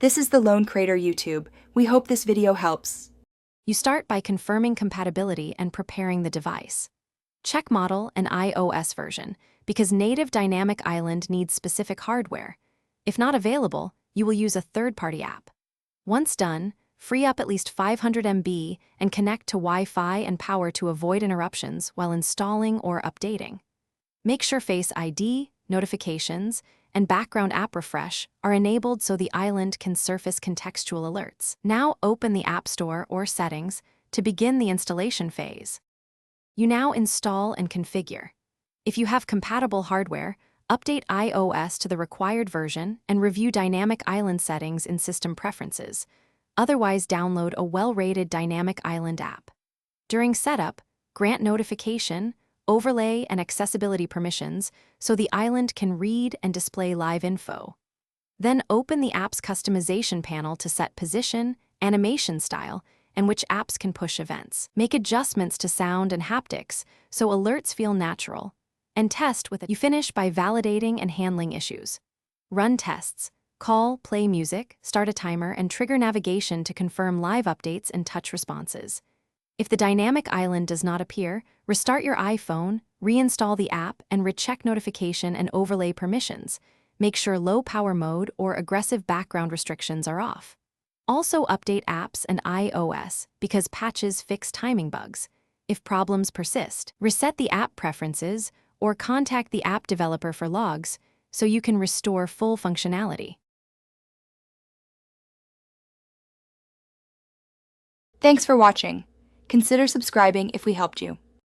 This is the Lone Crater YouTube. We hope this video helps. You start by confirming compatibility and preparing the device. Check model and iOS version, because native Dynamic Island needs specific hardware. If not available, you will use a third-party app. Once done, free up at least 500 MB and connect to Wi-Fi and power to avoid interruptions while installing or updating. Make sure Face ID, notifications, and background app refresh are enabled so the island can surface contextual alerts. Now open the App Store or Settings to begin the installation phase. You now install and configure. If you have compatible hardware, update iOS to the required version and review Dynamic Island settings in System Preferences. Otherwise, download a well-rated Dynamic Island app. During setup, grant notification, overlay, and accessibility permissions so the island can read and display live info. Then open the app's customization panel to set position, animation style, and which apps can push events. Make adjustments to sound and haptics so alerts feel natural. And test with it. You finish by validating and handling issues. Run tests. Call, play music, start a timer, and trigger navigation to confirm live updates and touch responses. If the Dynamic Island does not appear, restart your iPhone, reinstall the app, and recheck notification and overlay permissions. Make sure low power mode or aggressive background restrictions are off. Also update apps and iOS because patches fix timing bugs. If problems persist, reset the app preferences or contact the app developer for logs so you can restore full functionality. Thanks for watching. Consider subscribing if we helped you.